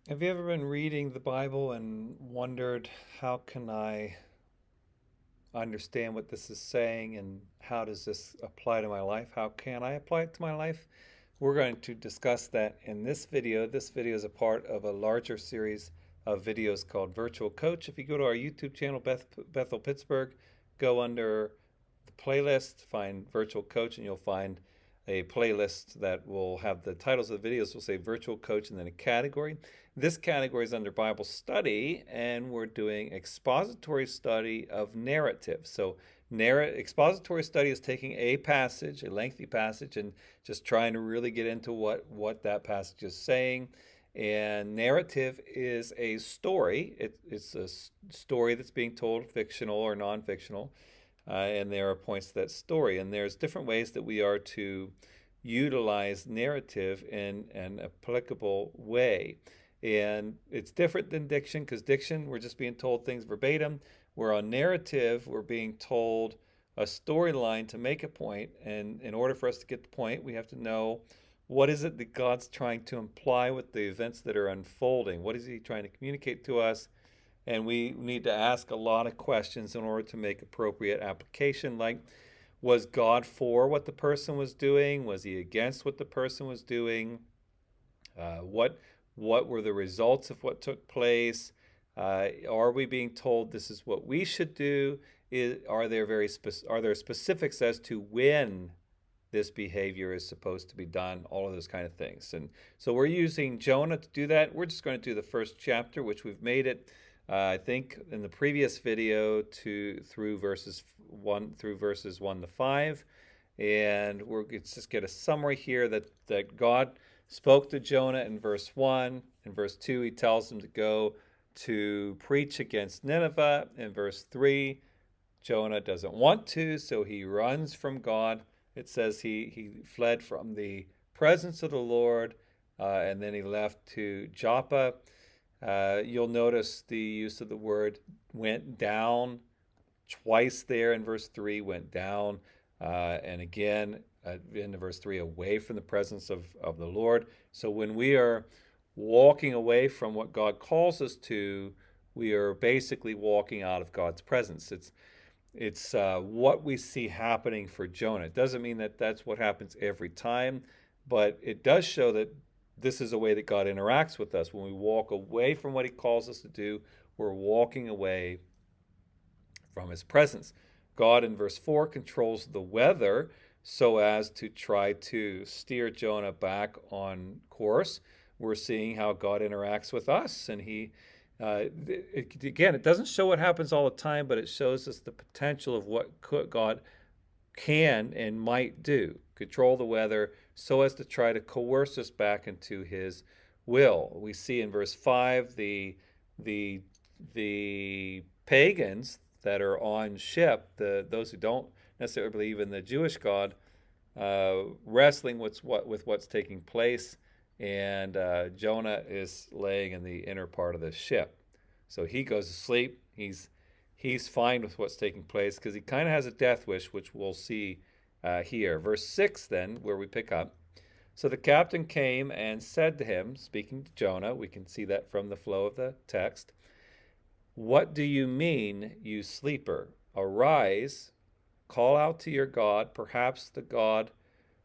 Have you ever been reading the Bible and wondered how can I understand what this is saying and how does this apply to my life? How can I apply it to my life? We're going to discuss that in this video. This video is a part of a larger series of videos called Virtual Coach. If you go to our YouTube channel, Bethel Pittsburgh, go under the playlist, find Virtual Coach, and you'll find a playlist that will have the titles of the videos will say Virtual Coach and then a category. This category is under Bible study, and we're doing expository study of narrative. So, expository study is taking a passage, a lengthy passage, and just trying to really get into what that passage is saying. And narrative is a story. It's a story that's being told, fictional or non-fictional, and there are points to that story. And there's different ways that we are to utilize narrative in an applicable way. And it's different than diction, because diction, we're just being told things verbatim. Where on narrative, we're being told a storyline to make a point. And in order for us to get the point, we have to know what is it that God's trying to imply with the events that are unfolding. What is he trying to communicate to us? And we need to ask a lot of questions in order to make appropriate application, like, was God for what the person was doing? Was he against what the person was doing? What were the results of what took place? Are we being told this is what we should do? Are there specifics as to when this behavior is supposed to be done? All of those kind of things. And so we're using Jonah to do that. We're just going to do the first chapter, which we've made it, I think, in the previous video through verses 1 to 5. And let's just get a summary here that God spoke to Jonah in verse 1. In verse 2, he tells him to go to preach against Nineveh. In verse 3, Jonah doesn't want to, so he runs from God. It says he fled from the presence of the Lord, and then he left to Joppa. You'll notice the use of the word went down twice there in verse 3, went down, and again in verse 3, away from the presence of the Lord. So when we are walking away from what God calls us to, we are basically walking out of God's presence. It's what we see happening for Jonah. It doesn't mean that that's what happens every time, but it does show that this is a way that God interacts with us. When we walk away from what he calls us to do, we're walking away from his presence. God, in verse 4, controls the weather so as to try to steer Jonah back on course. We're seeing how God interacts with us, and again, it doesn't show what happens all the time, but it shows us the potential of what God can and might do. Control the weather so as to try to coerce us back into his will. We see in verse 5 the pagans that are on ship, those who don't necessarily believe in the Jewish God, wrestling with what's taking place, and Jonah is laying in the inner part of the ship. So he goes to sleep. He's fine with what's taking place because he kind of has a death wish, which we'll see here. Verse 6 then, where we pick up. So the captain came and said to him, speaking to Jonah, we can see that from the flow of the text, "What do you mean, you sleeper? Arise, call out to your God. Perhaps the God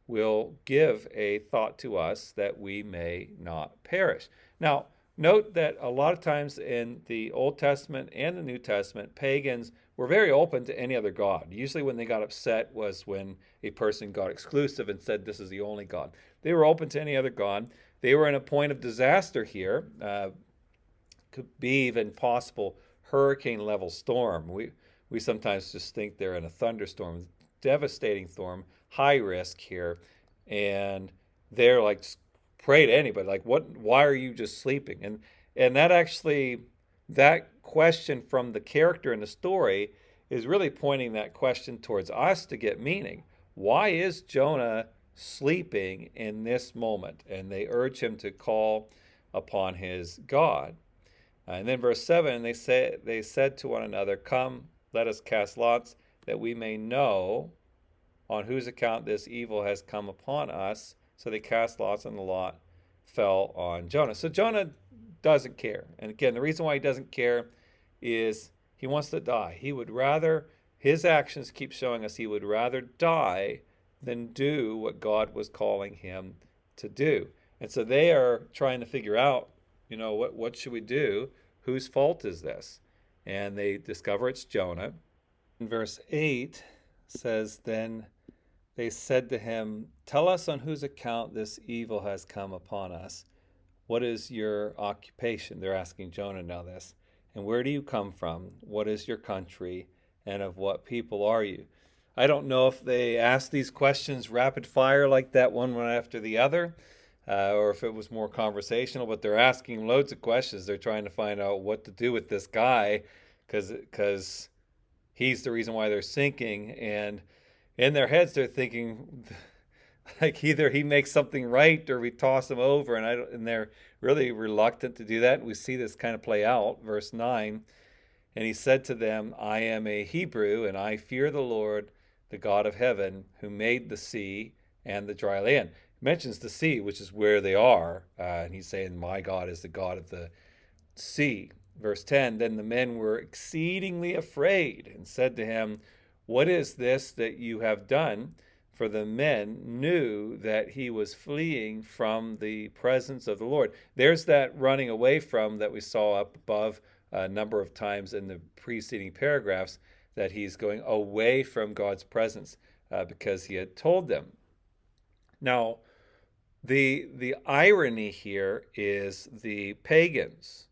will give a thought to us that we may not perish." Now, note that a lot of times in the Old Testament and the New Testament, pagans were very open to any other god. Usually when they got upset was when a person got exclusive and said this is the only god. They were open to any other god. They were in a point of disaster here. Could be even possible hurricane level storm. We sometimes just think they're in a thunderstorm, devastating storm, high risk here, and they're like, pray to anybody, like, what, why are you just sleeping? And that question from the character in the story is really pointing that question towards us to get meaning. Why is Jonah sleeping in this moment? And they urge him to call upon his God. And then verse 7, they said to one another, "Come, let us cast lots, that we may know on whose account this evil has come upon us." So they cast lots, and the lot fell on Jonah. So Jonah doesn't care. And again, the reason why he doesn't care is he wants to die. He would rather, his actions keep showing us he would rather die than do what God was calling him to do. And so they are trying to figure out, what should we do? Whose fault is this? And they discover it's Jonah. In verse 8 says, Then they said to him, Tell us on whose account this evil has come upon us. What is your occupation? They're asking Jonah now this. And where do you come from? What is your country? And of what people are you? I don't know if they asked these questions rapid fire like that, one after the other, or if it was more conversational, but they're asking loads of questions. They're trying to find out what to do with this guy because he's the reason why they're sinking. And in their heads, they're thinking, like, either he makes something right or we toss him over, and they're really reluctant to do that. We see this kind of play out. Verse 9, and he said to them, I am a Hebrew, and I fear the Lord, the God of heaven, who made the sea and the dry land. He mentions the sea, which is where they are, and he's saying, my God is the God of the sea. Verse 10, then the men were exceedingly afraid and said to him, what is this that you have done? For the men knew that he was fleeing from the presence of the Lord. There's that running away from that we saw up above a number of times in the preceding paragraphs, that he's going away from God's presence because he had told them. Now, the irony here is the pagans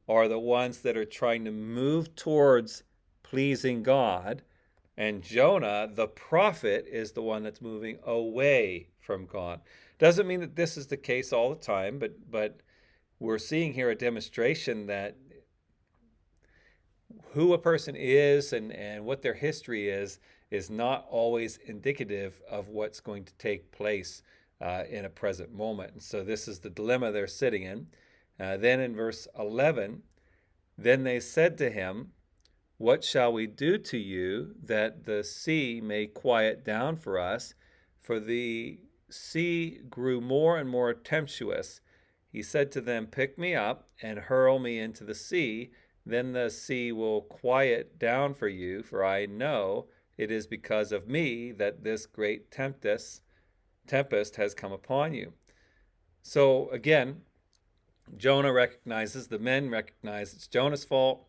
are the ones that are trying to move towards pleasing God, and Jonah, the prophet, is the one that's moving away from God. Doesn't mean that this is the case all the time, but we're seeing here a demonstration that who a person is and what their history is not always indicative of what's going to take place in a present moment. And so this is the dilemma they're sitting in. Then in verse 11, then they said to him, what shall we do to you that the sea may quiet down for us? For the sea grew more and more tempestuous. He said to them, pick me up and hurl me into the sea. Then the sea will quiet down for you, for I know it is because of me that this great tempest has come upon you. So again, Jonah recognizes, the men recognize it's Jonah's fault,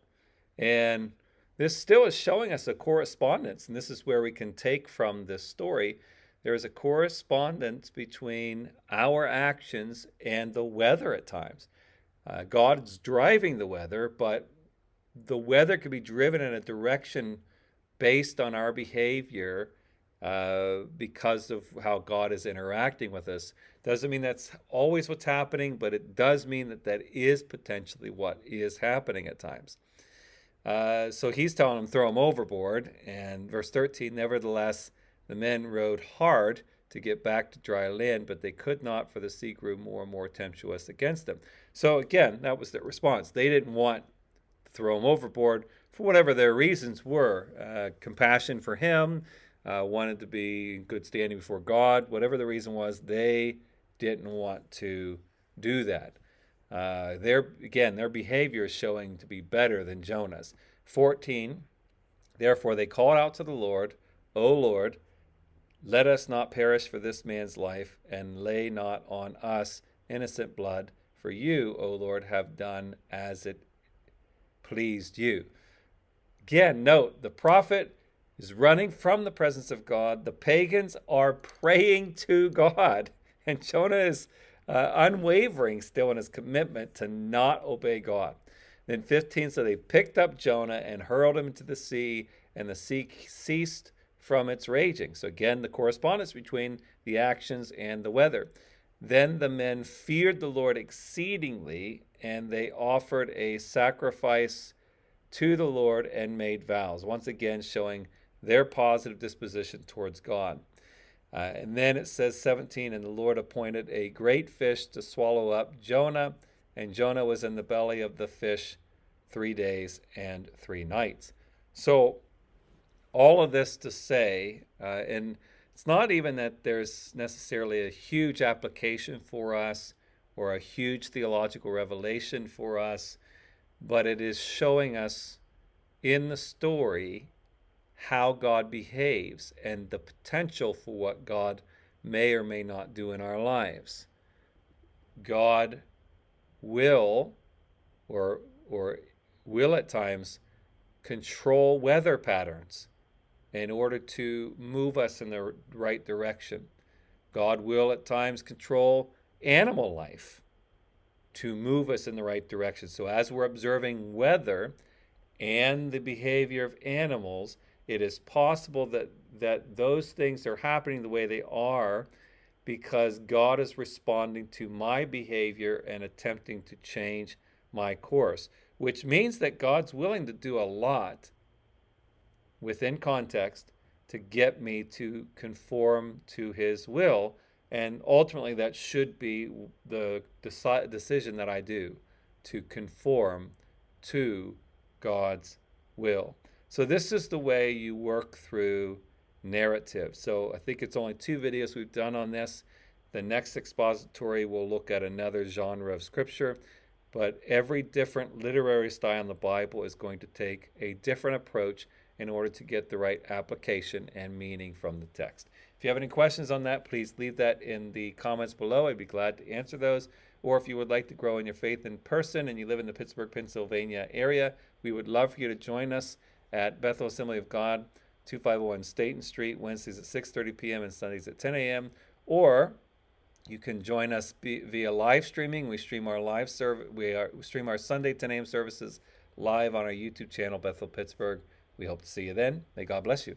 and this still is showing us a correspondence, and this is where we can take from this story. There is a correspondence between our actions and the weather at times. God's driving the weather, but the weather can be driven in a direction based on our behavior because of how God is interacting with us. Doesn't mean that's always what's happening, but it does mean that that is potentially what is happening at times. So he's telling them, throw them overboard. And verse 13, nevertheless, the men rowed hard to get back to dry land, but they could not, for the sea grew more and more tempestuous against them. So again, that was their response. They didn't want to throw him overboard for whatever their reasons were. Compassion for him, wanted to be in good standing before God. Whatever the reason was, they didn't want to do that. Their behavior is showing to be better than Jonah's. 14, therefore they called out to the Lord, O Lord, let us not perish for this man's life, and lay not on us innocent blood, for you, O Lord, have done as it pleased you. Again, note, the prophet is running from the presence of God. The pagans are praying to God, and Jonah is unwavering still in his commitment to not obey God. Then 15, so they picked up Jonah and hurled him into the sea, and the sea ceased from its raging. So again, the correspondence between the actions and the weather. Then the men feared the Lord exceedingly, and they offered a sacrifice to the Lord and made vows. Once again, showing their positive disposition towards God. And then it says 17, and the Lord appointed a great fish to swallow up Jonah, and Jonah was in the belly of the fish 3 days and 3 nights. So all of this to say, and it's not even that there's necessarily a huge application for us or a huge theological revelation for us, but it is showing us in the story how God behaves and the potential for what God may or may not do in our lives. God will, or will at times, control weather patterns in order to move us in the right direction. God will at times control animal life to move us in the right direction. So as we're observing weather and the behavior of animals, it is possible that those things are happening the way they are because God is responding to my behavior and attempting to change my course, which means that God's willing to do a lot within context to get me to conform to his will. And ultimately, that should be the decision that I do, to conform to God's will. So this is the way you work through narrative. So I think it's only 2 videos we've done on this. The next expository will look at another genre of scripture, but every different literary style in the Bible is going to take a different approach in order to get the right application and meaning from the text. If you have any questions on that, please leave that in the comments below. I'd be glad to answer those. Or if you would like to grow in your faith in person and you live in the Pittsburgh, Pennsylvania area, we would love for you to join us at Bethel Assembly of God, 2501 Staten Street, Wednesdays at 6:30 p.m. and Sundays at 10 a.m. Or you can join us via live streaming. We stream our stream our Sunday 10 a.m. services live on our YouTube channel, Bethel Pittsburgh. We hope to see you then. May God bless you.